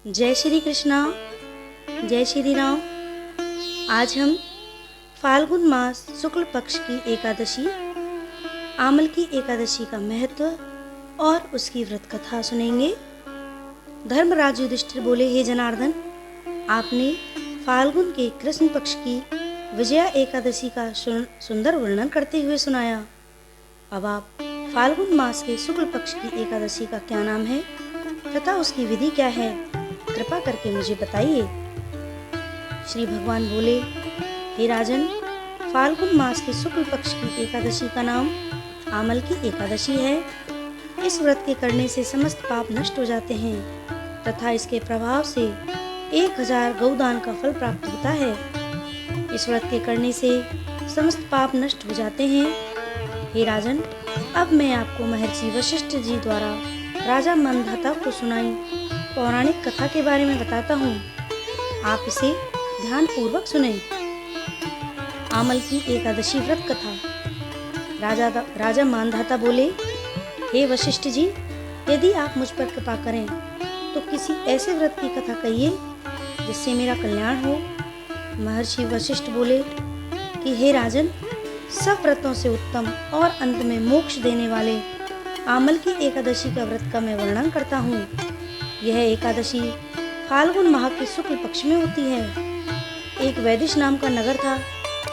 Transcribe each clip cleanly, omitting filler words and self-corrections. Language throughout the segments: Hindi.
जय श्री कृष्णा, जय श्री राम। आज हम फाल्गुन मास शुक्ल पक्ष की एकादशी आमल की एकादशी का महत्व और उसकी व्रत कथा सुनेंगे। धर्मराज युधिष्ठिर बोले, हे जनार्दन, आपने फाल्गुन के कृष्ण पक्ष की विजया एकादशी का सुंदर वर्णन करते हुए सुनाया। अब आप फाल्गुन मास के शुक्ल पक्ष की एकादशी का क्या नाम है तथा उसकी विधि क्या है, कृपा करके मुझे बताइए। श्री भगवान बोले, हे राजन, फाल्गुन मास के शुक्ल पक्ष की एकादशी का नाम आमल की एकादशी है। इस व्रत के करने से समस्त पाप नष्ट हो जाते हैं तथा इसके प्रभाव से 1000 गौदान का फल प्राप्त होता है। इस व्रत के करने से समस्त पाप नष्ट हो जाते हैं। हे राजन, अब मैं आपको महर्षि वशिष्ठ जी द्वारा राजा मांधाता को सुनाई पौराणिक कथा के बारे में बताता हूँ। आप इसे ध्यान पूर्वक सुने। आमल की एकादशी व्रत कथा। राजा मांधाता बोले, हे वशिष्ठ जी, यदि आप मुझ पर कृपा करें तो किसी ऐसे व्रत की कथा कहिए जिससे मेरा कल्याण हो। महर्षि वशिष्ठ बोले कि हे राजन, सब व्रतों से उत्तम और अंत में मोक्ष देने वाले आमल की एकादशी का व्रत का मैं वर्णन करता हूँ। यह एकादशी फाल्गुन माह के शुक्ल पक्ष में होती है। एक वैदिश नाम का नगर था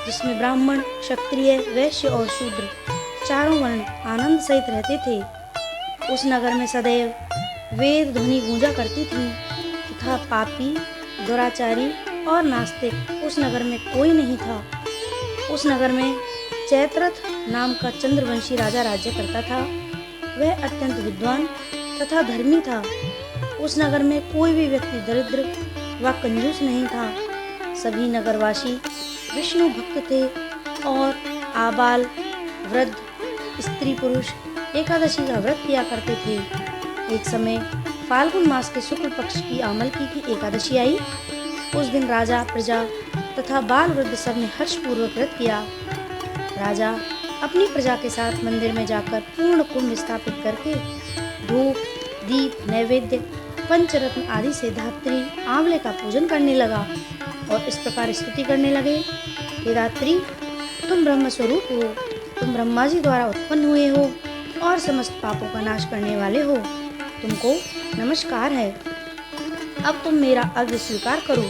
जिसमें ब्राह्मण, क्षत्रिय, वैश्य और शूद्र चारों वर्ण आनंद सहित रहते थे। उस नगर में सदैव वेद ध्वनि गूंजा करती थी तथा पापी, दुराचारी और नास्तिक उस नगर में कोई नहीं था। उस नगर में चैत्रथ नाम का चंद्रवंशी राजा राज्य करता था। वह अत्यंत विद्वान तथा धर्मी था। उस नगर में कोई भी व्यक्ति दरिद्र व कंजूस नहीं था। सभी नगरवासी विष्णु भक्त थे और आबाल, वृद्ध, स्त्री पुरुष एकादशी का व्रत किया करते थे। एक समय फाल्गुन मास के शुक्ल पक्ष की आमल की एकादशी आई। उस दिन राजा, प्रजा तथा बाल वृद्ध सब ने हर्षपूर्वक व्रत किया। राजा अपनी प्रजा के साथ मंदिर में जाकर पूर्ण कुंभ स्थापित करके धूप, दीप, नैवेद्य, पंचरत्न आदि से धात्री आंवले का पूजन करने लगा और इस प्रकार स्तुति करने लगे, हे धात्री, तुम ब्रह्म स्वरूप हो, तुम ब्रह्मा जी द्वारा उत्पन्न हुए हो और समस्त पापों का नाश करने वाले हो। तुमको नमस्कार है। अब तुम मेरा अर्घ्य स्वीकार करो।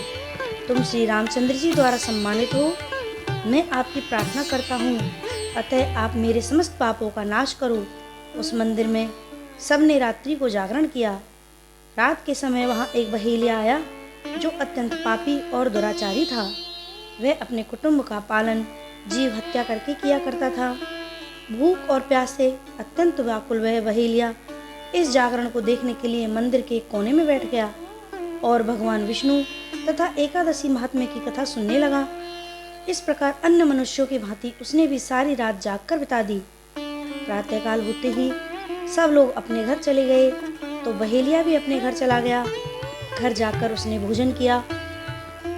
तुम श्री रामचंद्र जी द्वारा सम्मानित हो। मैं आपकी प्रार्थना करता हूँ, अतः आप मेरे समस्त पापों का नाश करो। उस मंदिर में सबने रात्रि को जागरण किया। रात के समय वहाँ एक बहेलिया आया जो अत्यंत पापी और दुराचारी था। वह अपने कुटुंब का पालन जीव हत्या करके किया करता था। भूख और प्यास से अत्यंत व्याकुल वह बहेलिया इस जागरण को देखने के लिए मंदिर के कोने में बैठ गया और भगवान विष्णु तथा एकादशी महात्म्य की कथा सुनने लगा। इस प्रकार अन्य मनुष्यों की भांति उसने भी सारी रात जागकर बिता दी। प्रातःकाल होते ही सब लोग अपने घर चले गए तो बहेलिया भी अपने घर चला गया। घर जाकर उसने भोजन किया।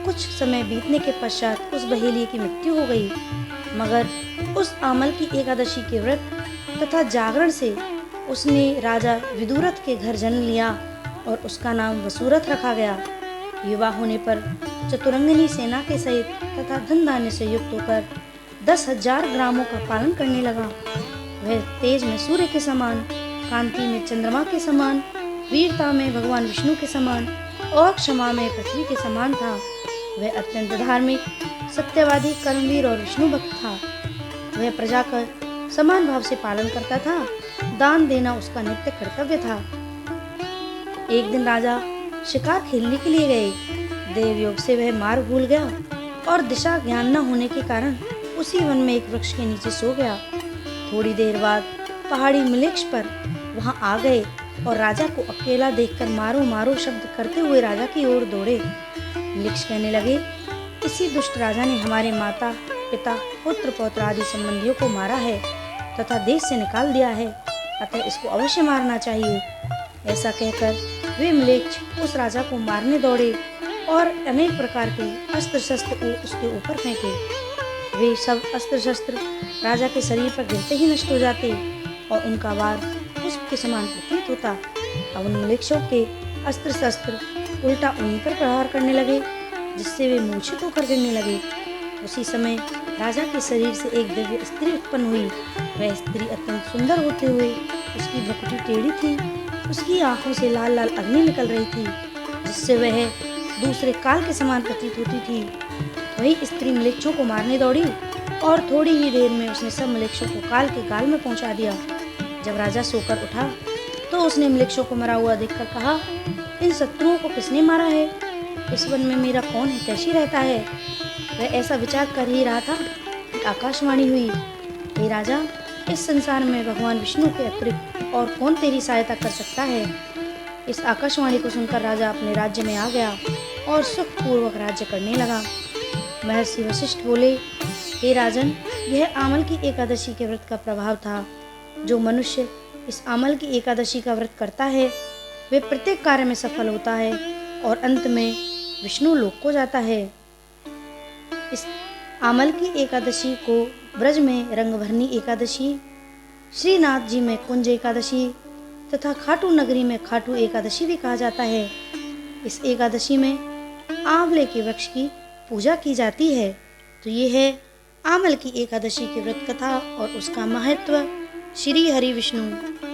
कुछ समय बीतने के पश्चात उस बहेलिये की मृत्यु हो गई, मगर उस आमल की एकादशी के व्रत तथा जागरण से उसने राजा विदुरथ के घर जन्म लिया और उसका नाम वसुरथ रखा गया। युवा होने पर चतुरंगिनी सेना के सहित तथा धन धान्य से युक्त होकर 10,000 ग्रामों का पालन करने लगा। वह तेज में सूर्य के समान, कांति में चंद्रमा के समान, वीरता में भगवान विष्णु के समान और क्षमा में पृथ्वी के समान था। वह अत्यंत धार्मिक, सत्यवादी, कर्मवीर और विष्णु भक्त था। वह प्रजा का समान भाव से पालन करता था। दान देना उसका नित्य कर्तव्य था। एक दिन राजा शिकार खेलने के लिए गए। देवयोग से वह मार्ग भूल गया और दिशा ज्ञान न होने के कारण उसी वन में एक वृक्ष के नीचे सो गया। थोड़ी देर बाद पहाड़ी मृक्ष पर वहां आ गए और राजा को अकेला देखकर मारो मारो शब्द करते हुए राजा की ओर दौड़े। मृक्ष कहने लगे, इसी दुष्ट राजा ने हमारे माता, पिता, पुत्र, पौत्र आदि संबंधियों को मारा है तथा देश से निकाल दिया है, अतः इसको अवश्य मारना चाहिए। ऐसा कहकर वे मृक्ष उस राजा को मारने दौड़े और अनेक प्रकार के अस्त्र शस्त्र उसके ऊपर फेंके। वे सब अस्त्र शस्त्र राजा के शरीर पर गिरते ही नष्ट हो जाते और उनका वार पुष्प के समान प्रतीत होता। अब उन मृक्षों के अस्त्र शस्त्र उल्टा उन्हीं पर प्रहार करने लगे, जिससे वे मूर्छित होकर गिरने लगे। उसी समय राजा के शरीर से एक दिव्य स्त्री उत्पन्न हुई। वह स्त्री अत्यंत सुंदर होते हुए उसकी भ्रुकुटी टेढ़ी थी, उसकी आंखों से लाल लाल अग्नि निकल रही थी, जिससे वह दूसरे काल के समान प्रतीत होती थी। वही स्त्री मलेच्छों को मारने दौड़ी और थोड़ी ही देर में उसने सब मलेच्छों को काल के गाल में पहुंचा दिया। जब राजा सोकर उठा तो उसने मलेच्छों को मरा हुआ देखकर कहा, इन शत्रुओं को किसने मारा है? इस वन में मेरा कौन है, कैसी रहता है? वह ऐसा विचार कर ही रहा था कि आकाशवाणी हुई, हे राजा, इस संसार में भगवान विष्णु के अतिरिक्त और कौन तेरी सहायता कर सकता है? इस आकाशवाणी को सुनकर राजा अपने राज्य में आ गया और सुखपूर्वक राज्य करने लगा। महर्षि वशिष्ठ बोले, हे राजन, यह आमल की एकादशी के व्रत का प्रभाव था। जो मनुष्य इस आमल की एकादशी का व्रत करता है वे प्रत्येक कार्य में सफल होता है और अंत में विष्णु लोक को जाता है। इस आमल की एकादशी को ब्रज में रंगभरनी एकादशी, श्रीनाथ जी में कुंज एकादशी तथा खाटू नगरी में खाटू एकादशी भी कहा जाता है। इस एकादशी में आंवले के वृक्ष की पूजा की जाती है। तो ये है आमल की एकादशी की व्रत कथा और उसका महत्व। श्री हरि विष्णु।